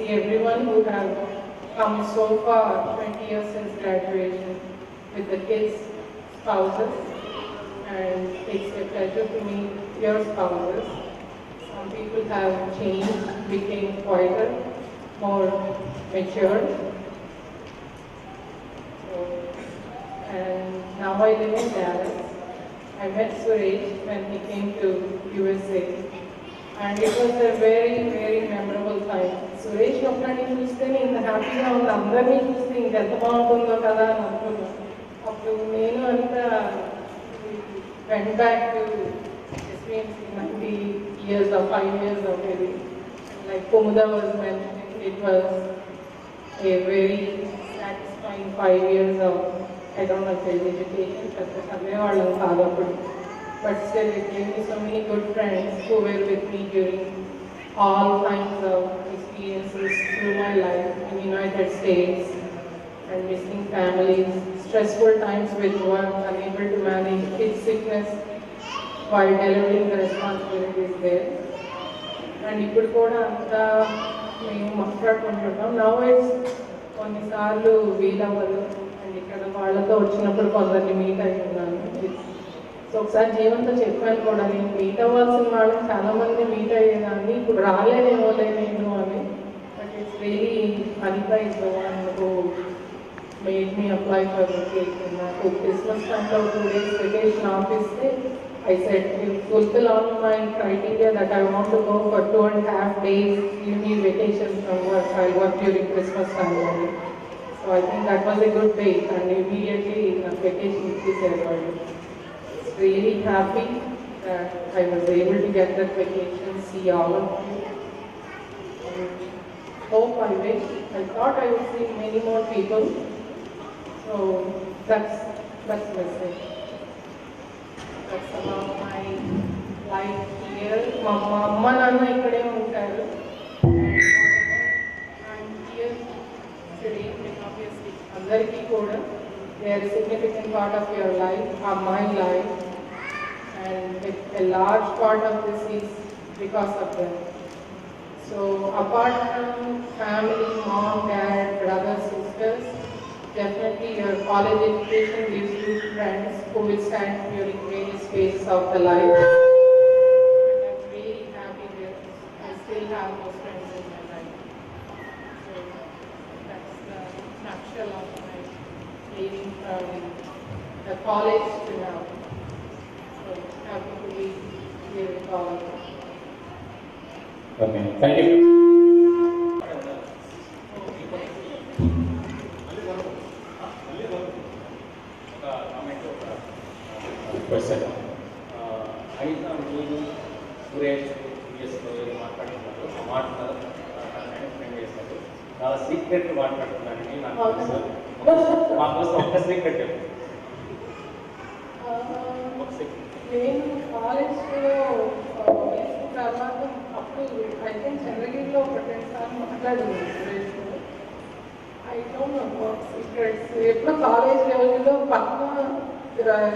see everyone who have come so far, 20 years since graduation, with the kids, spouses, and it's a pleasure to meet your spouses. Some people have changed, became quieter, more matured. And now I live in Dallas. I met Suresh when he came to USA, and it was a very, very memorable time. Suresh ఒక్కడిని చూస్తే నేను ఇంత హ్యాపీగా ఉంది, అందరినీ చూస్తే ఇంకెంత బాగుంటుందో కదా అని అనుకున్నాను. అప్పుడు నేను అంతా went back to experience 90 years or 5 years of maybe. Like Kumuda was mentioning, it was a very satisfying 5 years of, I don't know if it's education, but still it gave me so many good friends who were with me during all kinds of experiences through my life in United States and missing families, stressful times with work, unable to manage kids' sickness while delivering the responsibilities there. And ఇప్పుడు కూడా అంతా మేము మాట్లాడుకుంటున్నాం. Now it's కొన్నిసార్లు వీలవ్వదు, and ఇక్కడ వాళ్ళతో వచ్చినప్పుడు కొందరిని మీట్ అయి ఉన్నాను. సో ఒకసారి జీవంతో చెప్పాను కూడా, నేను మీట్ అవ్వాల్సిన వాళ్ళని చాలామంది మీట్ అయ్యేదాన్ని, ఇప్పుడు రాలేనేమోలే నేను అని. But it's really Anitha is the one who made me apply for vacation. నాకు క్రిస్మస్ టైంలో 2 days వెకేషన్ ఆఫ్ ఇస్తే I said, you fulfill all my criteria that I want to go for 2.5 days, give me vacation from work. I'll work during Christmas time only. So I think that was a good date, and immediately vacation is everybody. Really happy that I was able to get that vacation, see all of you. And hope, I wish, I thought I would see many more people. So that's message. That's about my life here. మా అమ్మ నాన్న ఇక్కడే ఉంటారు. I'm here today, obviously. అందరికీ కూడా they are a significant part of your life, or my life, and a large part of this is because of them. So apart from family, mom, dad, brothers, sisters, definitely your college education gives you friends who will stand during various phases of the life. And I'm really happy that I still have those friends in my life. So that's the nutshell of my leaving from the college to now. So happy to be here with all of you. Okay, thank you. Question Anitha మీరు సురేష్ ప్రీవియస్లో మాట్లాడుతున్నారు, ఆ మాట friend చేస్తారు, చాలా secret మాట్లాడుతున్నానని నాకు తెలుసు. మా కోసం ఒక సీక్రెట్ చెప్పండి. నేను కాలేజ్లో తర్వాత అప్పుడు అయితే చంద్రగిరిలో ఒక 2 సార్లు మాట్లాడింది సురేష్లో. I don't know secrets. ఎప్పుడో కాలేజ్ లెవెల్లో పక్కన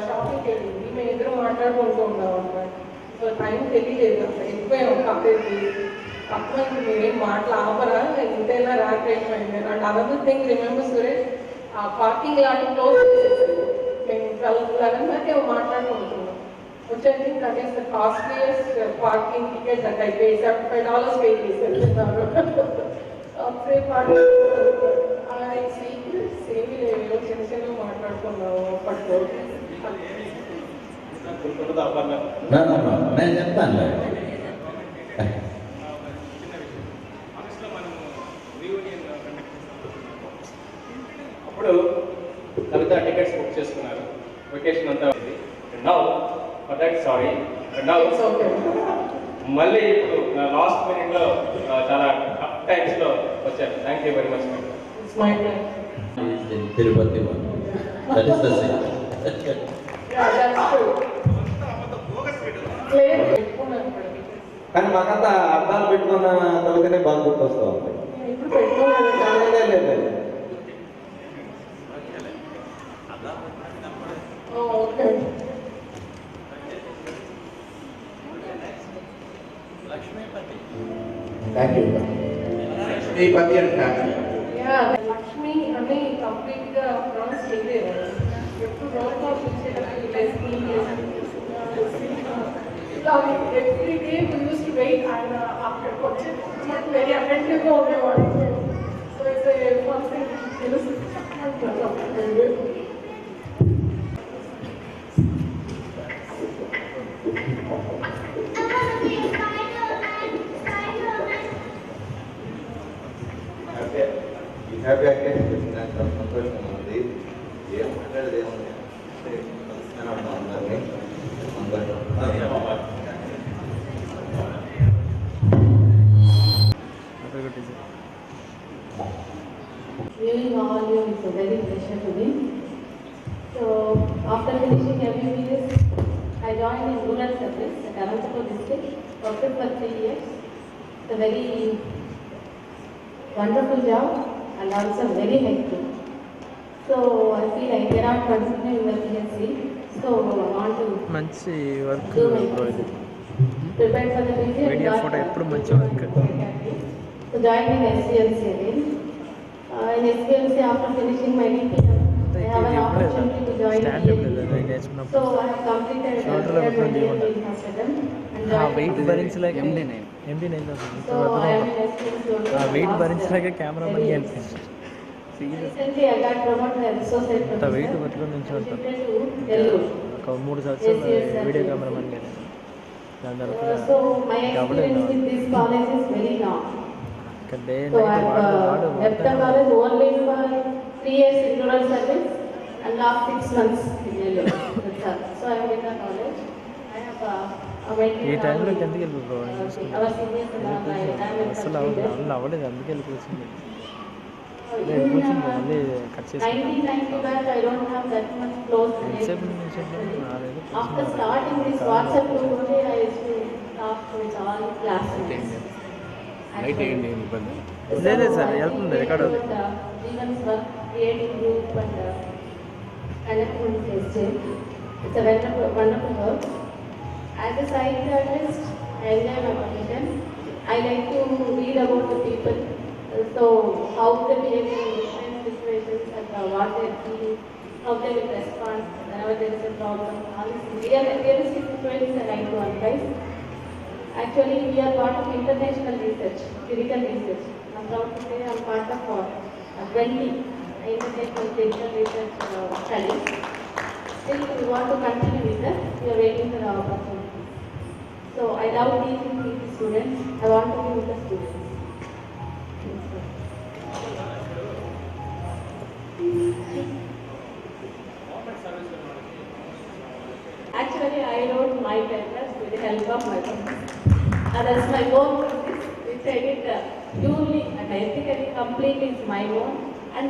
షాపింగ్కి వెళ్ళింది, మేము ఇద్దరు మాట్లాడుకుంటూ ఉన్నాం అనమాట. సో టైం తెలియలేదు, అసలు వెళ్ళిపోయాం కాలేజ్కి. పక్కన మీరేం మాటలు ఆపరా, ఇంతైనా ర్యాక్ అయింది. And another thing remember Suresh, ఆ పార్కింగ్ లాట్ క్లోజ్ చేసేసారు. మేము 12-11 దాకా మాట్లాడుకుంటున్నాం. which I think that is the costliest parking ticket that I paid, $75 pay చేసేస్తున్నారు. అప్పుడే సేమ్ లేవో చిన్న చిన్నగా మాట్లాడుకున్నాము అప్పట్లో. నేను చెప్తాను. అప్పుడు కవిత టికెట్స్ బుక్ చేసుకున్నారు, వెకేషన్ అంతా ఉంది. Now for that sorry, now మళ్ళీ ఇప్పుడు లాస్ట్ మినిట్లో చాలా టఫ్ టైమ్స్లో వచ్చారు. Thank you very much. Tirupati కానీ మాకంతా అర్థాలు పెట్టుకున్న తొలగనే బాగా గుర్తొస్తూ ఉంటాయి. Thank you. మీ పతి అండ్ ఫ్యామిలీ. Yeah, Lakshmi అని కంప్లీట్ గా ప్రొనౌన్స్ చేయలేదు. ఎప్పుడు రోల్ కాల్ వచ్చేటప్పుడు every day we used to wait and అక్కడికి వచ్చేటప్పుడు వెరీ అటెంటివ్ గా ఉండేవాడు. సో ఇట్స్ సంథింగ్ తెలుసు. హ్యాపీ అకేషన్ చాలా సంతోషంగా ఉంది. ఏం మాట్లాడేది ఏముంది అంటే కలుస్తూనే ఉంటాం అందరినీ. Viewing all you is a very pleasure to me. So after finishing MBBS, I joined in rural service at Anantapur district, worked for 3 years. It's a very wonderful job and also very helpful. So I feel I cannot continue in the PSC. So I want to మంచి work do my PSC. Prepare for the PSC. Media photo ఎప్పుడు మంచి work. So joined in SCLC again. In SCLC after finishing my DPM, I have an opportunity to join PhD. So I have completed in hospital and wait joined. భరించలేక MD9 So I am in SCLC. ఆ weight భరించలేక cameraman గెలిపి Recently I got promoted as associate అంత professor. Weight పట్టుకొని నుంచి ఉంటాను Shifted to Nellore. ఒక 3 సంవత్సరాలు వీడియో కెమెరామెన్ గెలి దాని తర్వాత So my experience with this college is very long. ఇక్కడ day So I night have వాడు left the college only for 3 years in rural service and last 6 months in Nellore. That's all. So I am in the college. I have ఈ టైంలో ఎందుకు వెళ్ళి bro our seniors and our retirement అసలు completed. అవ్వలేదు అందుకే వెళ్ళిపోతుంది In మళ్ళీ cut చేసి 1990 back, I don't have that much close ఎంతసేపు relationship. నుంచి నాలుగు After starting this WhatsApp group only, I used to talk with all classmates. లేదు సార్ వెళ్తుంది రికార్డ్ అవుతుంది Events work, creating group and connecting with exchange. It's a wonderful work. As a psychiatrist, I enjoy my profession. I like to read about the people. So how they behave in different situations and what they feel, how they will respond whenever there is a problem. All these realistic situations I like to analyze. Actually, we are part of international research, clinical research. I'm proud to say I'm part of 20 international clinical research studies. Still, we want to continue with that. We are waiting for our opportunities. So I love teaching PG students. I want to be with the students. Actually, I wrote my papers with the help of my friends. That's my own thesis, which I did purely and ethically, completely is my own. And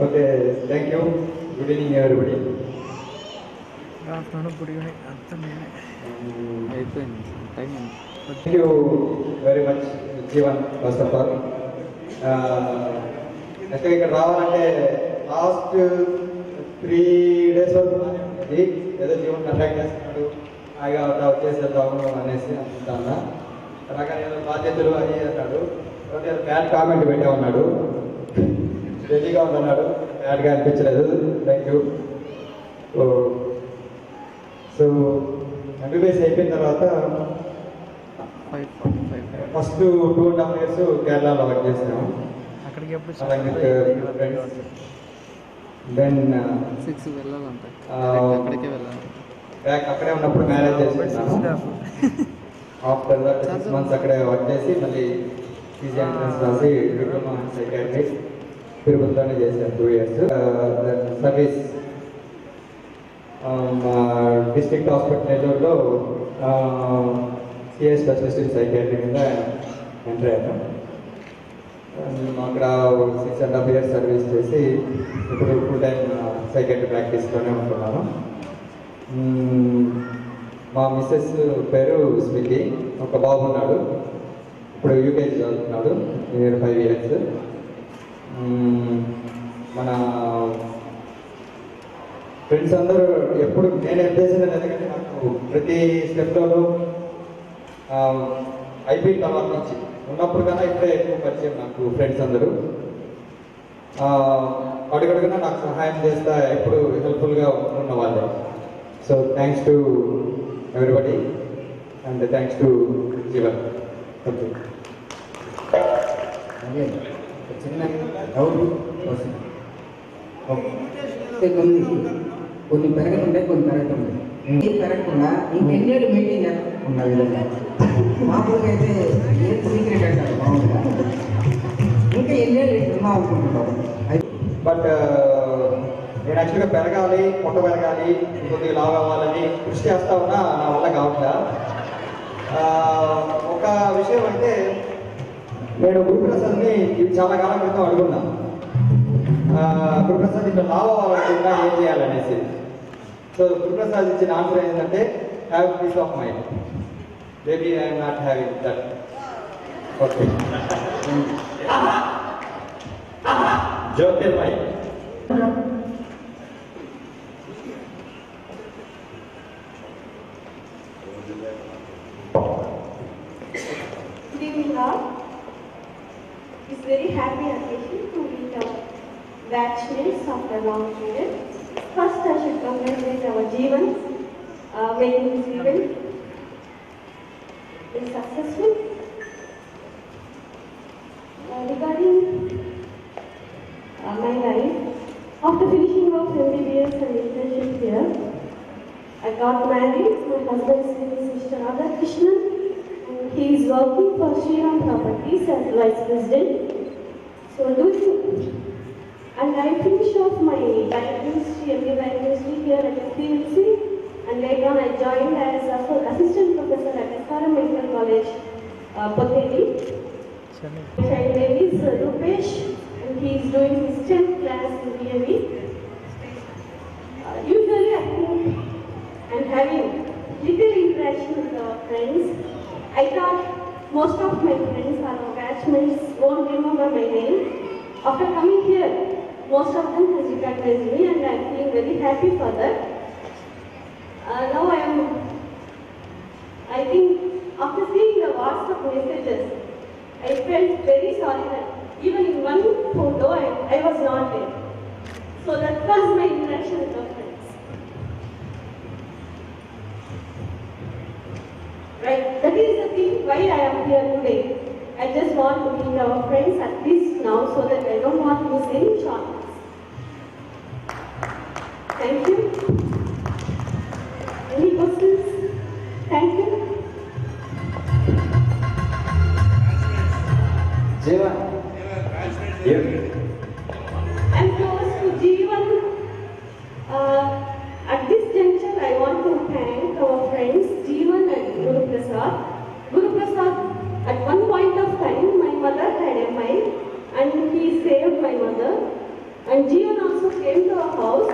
okay thank you. Good evening everybody. Afternoon good evening అంతా నేనే అయిపోయింది time thank you very much Jeevan first of all. యాక్చువల్గా ఇక్కడ రావాలంటే last 3 days వరకు ఉంది. ఏదో Jeevan contact చేస్తున్నాడు హాయిగా అట్లా వచ్చేసేద్దాము అనేసి అనుకుంటాను. అలాగే ఏదో బాధ్యతలు అది అన్నాడు. బ్యాడ్ కామెంట్ పెట్టా ఉన్నాడు, రెడీగా ఉందన్నాడు, బ్యాడ్గా అనిపించలేదు. Thank you. సో ఎంబీబీఎస్ అయిపోయిన తర్వాత ఫస్ట్ 2.5 years కేరళలో వర్క్ చేసాము. అక్కడికి ఎప్పుడు దెన్ 6 వెళ్ళాలంట అక్కడికే వెళ్ళాలి బ్యాక్ అక్కడే ఉన్నప్పుడు మ్యారేజ్ చేసుకున్నాను. ఆఫ్టర్ దట్ 6 months అక్కడే వర్క్ చేసి మళ్ళీ పీజీ ఎంట్రన్స్ రాసి డిప్లొమా ఇన్ సైకాట్రీ తిరుపతిలోనే చేశాను 2 years. సర్వీస్ డిస్ట్రిక్ట్ హాస్పిటల్ నెల్లూరులో సిఏ స్పెషలిస్ట్ ఇన్ సైకాట్రీ కింద ఎంటర్ అయ్యాను. అక్కడ 6.5 years సర్వీస్ చేసి ఇప్పుడు ఫుల్ టైం సైకాట్రీ ప్రాక్టీస్లోనే ఉంటున్నాను. మా మిస్సెస్ పేరు స్మితి, ఒక బాబు ఉన్నాడు, ఇప్పుడు యూకేజీ చదువుతున్నాడు, 5 years. మన ఫ్రెండ్స్ అందరూ ఎప్పుడు నేను ఎంత చేసినది, ఎందుకంటే నాకు ప్రతి స్టెప్లోనూ అయిపోయిన తర్వాత నుంచి ఉన్నప్పుడు కన్నా ఇప్పుడే ఎక్కువ పరిచయం నాకు ఫ్రెండ్స్ అందరూ. అడుగడుగునా నాకు సహాయం చేస్తా ఎప్పుడు హెల్ప్ఫుల్గా ఉన్న వాళ్ళే. So thanks to everybody and thanks to Jeevan. Okay, అదే చిన్న డౌట్ వస్తుంది. అంటే కొన్ని పెరగతుంటాయి, కొన్ని పెరగతుంటాయి. ఏం పెరగకుండా ఇంకెన్నేళ్ళు మెయింటైన్ చేసుకున్న విధంగా మామూలుగా అయితే ఏం సీక్రెట్ అంటారు మామూలుగా, ఇంకా ఎన్నేళ్ళు ఇట్లా అనుకుంటున్నాం. బట్ నేను యాక్చువల్గా పెరగాలి, పొట్ట పెరగాలి, ఇంకొద్దిగా లావు అవ్వాలని కృషి చేస్తా ఉన్నా నా వల్ల కావట్లా. ఒక విషయం అంటే నేను గురుప్రసాద్ని ఇది చాలా కాలం క్రితం అడుగున్నా, గురుప్రసాద్ ఇట్లా లావు అవ్వాలనుకున్నా ఏం చేయాలనేసి. సో గురుప్రసాద్ ఇచ్చిన ఆన్సర్ ఏంటంటే have piece of mind. Maybe I'm not having that. Okay, Jyotirmay. Good evening all. It's very happy occasion to meet our batchmates after a long period. First, I should congratulate our Jeevan making this event very successful. Regarding my life, after finishing off MBBS and internship here, I got married. My husband's name is Mr. Radha Krishnan. He is working for Shriram Properties as Vice President. So and I finished off my biochemistry, MA biochemistry here at SPMC, and later on I joined as assistant professor at SRM Medical College, Poteri. My child name is Rupesh, and he is doing his 10th class in DME. Usually I think I'm having little interaction with our friends. I thought most of my friends or batchmates won't remember my name. After coming here, most of them has recognized me, and I am feeling very happy for that. Now I think after seeing the WhatsApp messages, I felt very sorry that even in one photo I was not there. So that was my interaction with our friends. Right, that is the thing why I am here today. I just want to meet our friends at least now so that I don't want to miss any chance. Thank you. Any questions? Thank you. Jeevan. I'm close to Jeevan. At this juncture, I want to thank our friends Jeevan and Guru Prasad. Guru Prasad, at one point of time, my mother had MI and he saved my mother. And Jeevan also came to our house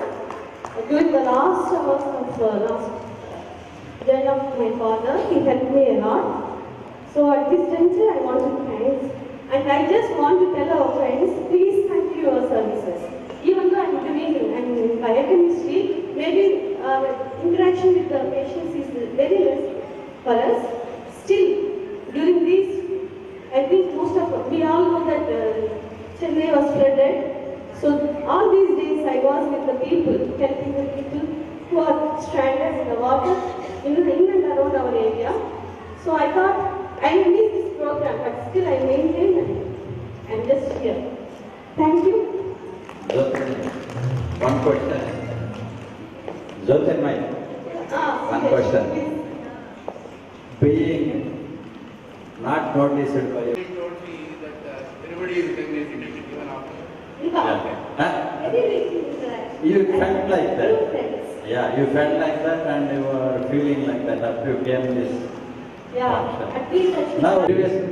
during the last hours of last death of my father. He helped me a lot. So at this juncture, I want to thank. And I just want to tell our friends, please continue your services. Even though I'm doing biochemistry, maybe interaction with the patients is very less for us. Still, during these, I think most of we all know that Chennai was flooded. So all these days I was with the people, helping the people who are stranded in the water in and around our area. So I thought I missed this program, but still I maintain and I'm just here. Thank you. One question. Jyotirmay, one question. Being not noticed by you. He told me that everybody is recognizing it even after. Huh? You felt like that. Yeah, you felt like that and you were feeling like that after you came this Yeah, function. at least Now, previously,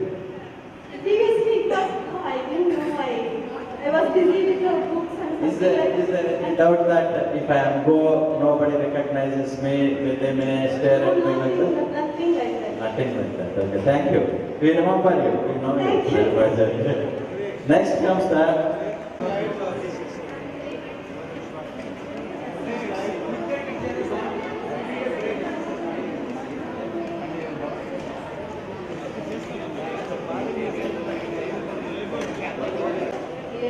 previously I didn't know I was busy with the books and is there any doubt that if I am go, nobody recognizes me, they may stare at me like that? Nothing like that. Nothing like that. Okay, thank you. We remember you. We know Thank you. you. Next comes the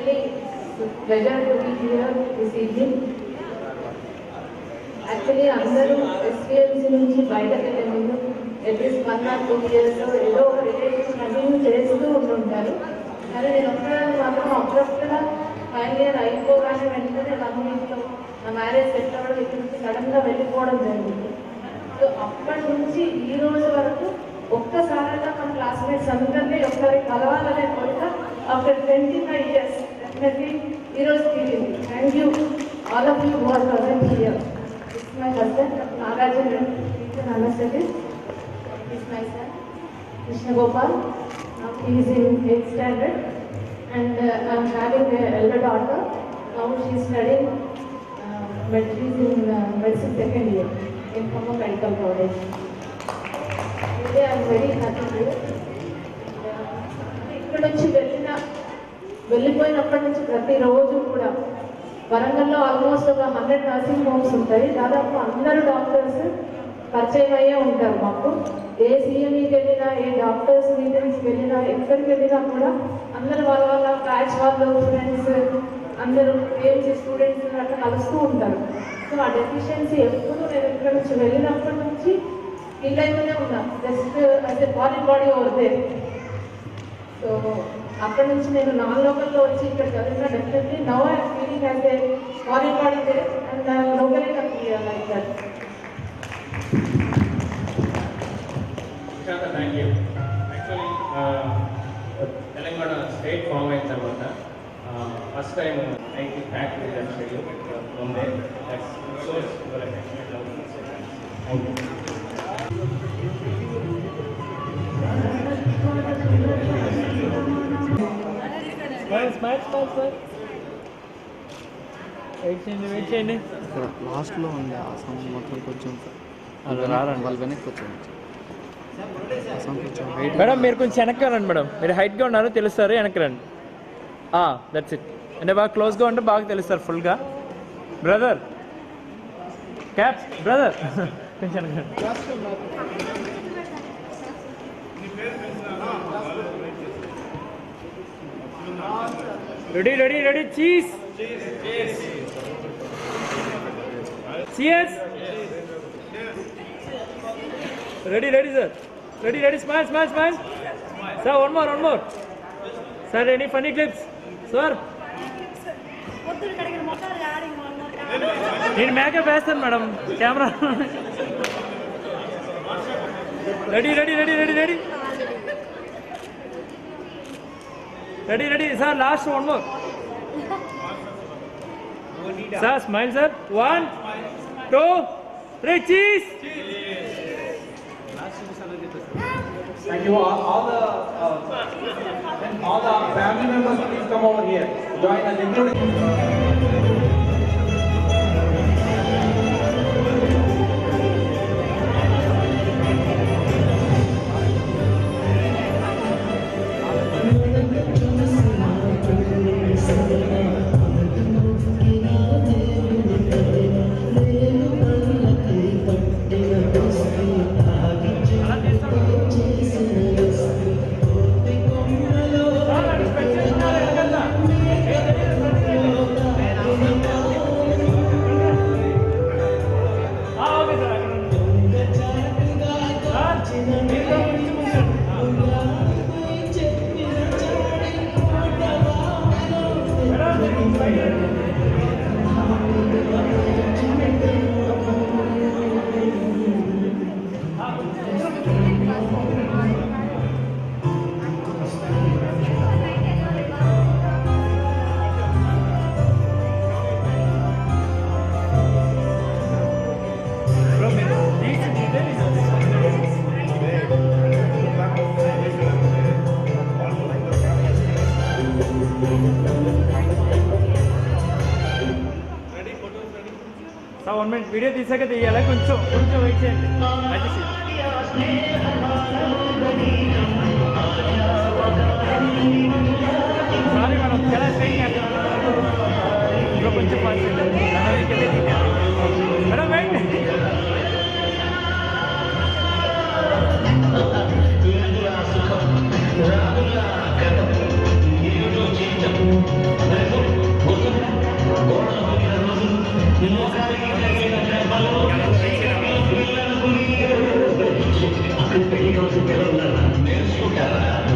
really pleasure to be here this evening. Actually, అందరూ ఎస్పీఎల్సీ నుంచి బయటకు వెళ్ళే ముందు at least 1 or 2 years ఏదో ఒక relation continue చేస్తూ ఉంటుంటారు. కానీ నేను ఒక్కదాన్ని మాత్రం అప్పుడప్పుడుగా ఫైనల్ ఇయర్ అయిపోగానే వెంటనే 1 weekలో నా మ్యారేజ్ సెట్ అవ్వడం ఇక్కడ నుంచి సడన్గా వెళ్ళిపోవడం జరిగింది. సో అప్పటి నుంచి ఈ రోజు వరకు ఒక్కసారైనా మన క్లాస్మేట్స్ అందరినీ ఒకసారి కలవాలనే కోరిక ఆఫ్టర్ 25 years డెఫినెట్లీ ఈరోజు తీరింది. Thank you all of you who are present here. It's my husband Nagarjuna teacher anaesthetist. It's my son Krishna Gopal. He is in 8th standard and I am having an elder daughter. Now she is studying medicine second year in Khమ్మం Medical College. Today I am very happy here. ఇక్కడ నుంచి వెళ్ళిపోయినప్పటి నుంచి ప్రతిరోజు కూడా వరంగల్లో almost ఒక 100 nursing homes ఉంటాయి. దాదాపు అందరూ డాక్టర్స్ పరిచయం అయ్యే ఉంటారు మాకు. ఏ సీఎంఈకి వెళ్ళినా, ఏ డాక్టర్స్ మీటింగ్స్కి వెళ్ళినా, ఎక్కడికి వెళ్ళినా కూడా అందరూ వాళ్ళ బ్యాచ్ వాళ్ళు ఫ్రెండ్స్ అందరూ ఏఎంసీ స్టూడెంట్స్ అట్లా కలుస్తూ ఉంటారు. సో ఆ డెఫిషియన్సీ ఎప్పుడు నేను ఇక్కడ నుంచి వెళ్ళినప్పటి నుంచి ఫీల్ అయితేనే ఉన్నా. Just as a foreign body over there. So అక్కడ నుంచి నేను నాన్ లోకల్లో వచ్చి ఇక్కడ చదివిన definitely now I feeling as a foreign body there and locally like that. Thank you. Actually Telangana state form అయిన తర్వాత ఫస్ట్ టైం ఐటీ ఫ్యాక్టరీ ఉంది. Thank you. వెయిట్ చేయండి. లాస్ట్లో ఉంది ఆ సాంగ్ మాత్రం కొంచెం అది రారండి, వాళ్ళు వెనక్కి వచ్చారు. మేడం మీరు కొంచెం వెనక్కి రండి మేడం. మీరు హైట్గా ఉన్నారు తెలుస్తారు, వెనక్కి రండి. That's it. అంటే బాగా క్లోజ్గా ఉంటే బాగా తెలుస్తారు ఫుల్గా. బ్రదర్ క్యాప్ బ్రదర్ కొంచెం వెనక్కి రండి. Ready ready ready cheese cheese ready ready sir ready ready smile smile smile sir. One more sir. Any funny clips sir? నేను మేకప్ వేస్తాను madam. Camera ready ready ready ready ready ready ready sir. Last one more sir. Smile sir. 1 2 3 cheese. Thank you. All the family members, please come over here. Join us, including. Sir 1 minute video తీసాక తీయాలి. కొంచెం wait చేయండి. Sorry madam చాలా straight ఇంకా కొంచెం fast madam wait. Thank you. రాత్రి పెళ్లి కలిసి పిల్లలు నేర్చుకుంటారా